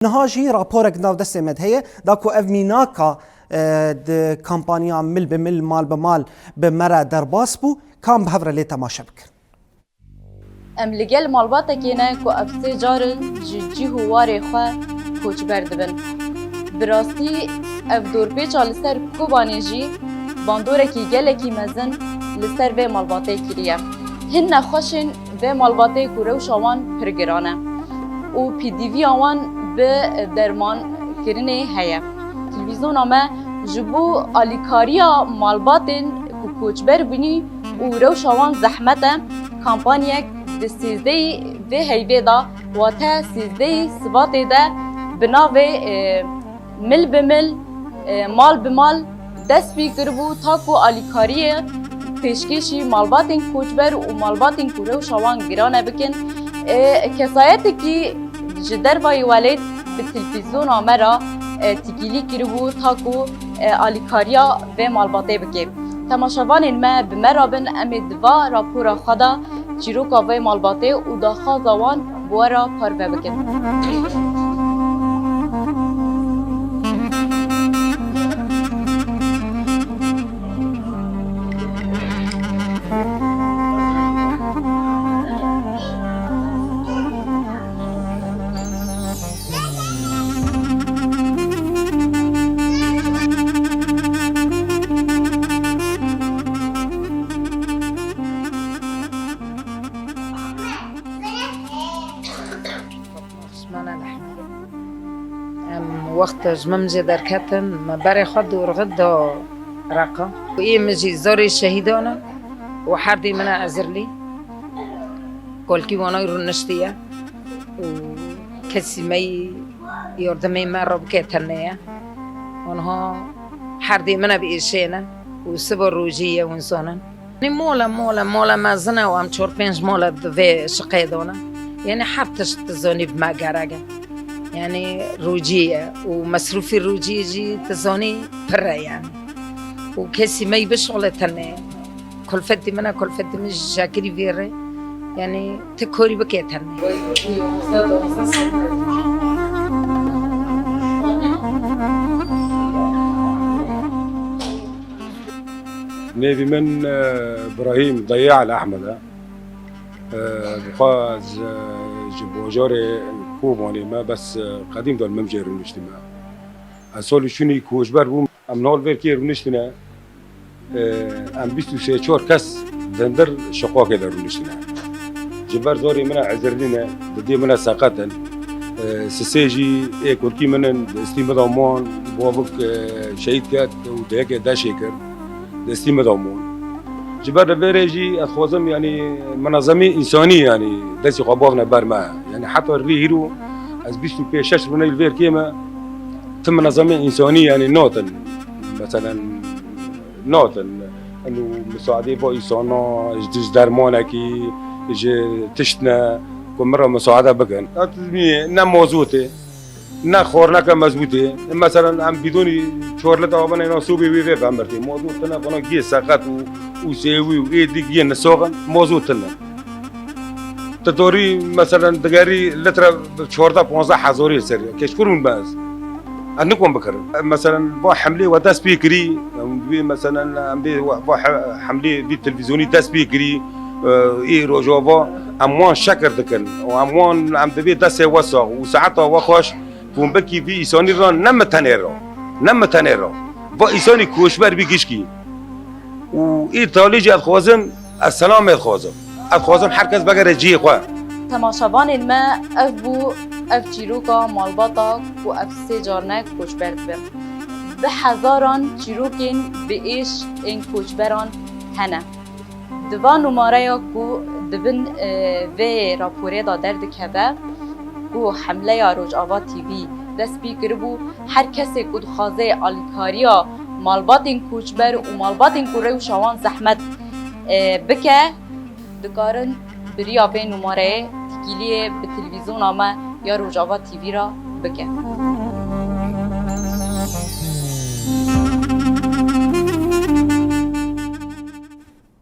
نهاجي راپورك ناو دست مدهية داكو اف ميناكا د كامبانيا مل بمل مال بمال بمرا درباس بو كان بهفر لي تماشا بك ام لگل مالباتا کینه کو افسه جارن جی هواره خواه کوچ بردبن براستی اف دور پیچا لسر کوبانی جی باندوره کی گله کی مزن لسر و مالباتا کریه هن خوشن و مالباتا کوره شوان پرگرانه و پی دی وی آوان به درمان کرنه هیا تلویزیون آمه جبو آلیکاریا مالباتن کوچبر بینی و رو شوان زحمته کامپانیک د 13 و هیوی دا و تا 13 سبات ده بناو مل بمل مال بمال دست بی کربو تاکو آلیکاری پیشکشی مالباتن کوچبر و مالباتن کورو شوان گرانه بکن کسایتی که جدر وای ولید به تلویزیون آمرا تیگیلی کربو تاکو آلیکاریا و مالباته بکه تماشاوان ما بمرابن امید دوا راپورا خدا چیروکا و مالباته و داخل زوان بورا پروه بکن وقت جممجي دركتن ما بري خد ورغد رقم وإيه مجي زوري الشهيدانا وحردي منا عزرلي كل وانا يرون نشتيا وكسي مي يردمي مرة بكيتنيا وانها حردي منا بإيشينا وسبر روجية ونسونا يعني مولا ما زنا وام چور پنج مولا في شقيدونا يعني حبتش تزوني بما قراقا يعني روجية ومصروفي الروجية جي تزوني برا يعني وكسي ما يبشغل تنه كل فدي منا كل فدي مش شاكري فيري يعني تكوري بكي تنه نبي من إبراهيم ضياع الأحمد بخاز جبوجاري كوباني ما بس قديم دول ممجر ونشتنا أصل شوني كوجبر بوم أمنال فيركير ونشتنا أم بيستو سيشور كاس دندر شقاق دار ونشتنا جبر زوري منا عزرلنا بدي منا ساقطن سسيجي كل كي من استيم ضمان بوابك شهيد كات ودهك داشيكر استيم ضمان جبر بيرجي أخوزم يعني منظمة إنسانية يعني دسي قبضنا برما يعني حتى الريهرو از بيشتو بيشش بني الفير كيما ثم منظمة إنسانية يعني نوتن مثلا نوتن إنه مساعدة بإنسانا إجدش درمانكي إج تشتنا كل مرة مساعدة بكن نا موزوته نا خورناك مزبوطه مثلا عم بدوني شورلة أبنا ناسوبي ويفي بعمرتي موضوع تنا بنا جي ساقط وسوي وإيدي جي نسوقن موضوع تنا تدوري مثلا دقاري لتر شورتا 15,000 سريع كشكرون بس أنكم بكر مثلا با حملة وداس بيكري مثلا عم با حملة دي تلفزيوني داس بيكري إيه رجوبا أموان شكر دكن وأموان عم دبي داس وسع وساعتها وخش كون بكي في إنساني ران نم تنيرو با إنساني كوشبر بيجيشكي وإيه تاليجي أتخوازم السلام أتخوازم حركز بقى رجيه خواه تماشاوان ما اف چیروکا مالباتا و اف سه جارنک کوچبر بن به هزاران چیروکین به ایش این کوچبران هنه دوان نماره یا کو دبن و راپوره دا درد کبه کو حمله یا روجاوا تیوی دست بی کربو هر کسی کد خوازه آلیکاریا مالباتین کوچبر و مالباتین کوره و شوان زحمت بکه دکارن بریا به نماره تیگیلیه به تلویزیون آمه یا روجاوا تیوی را بکه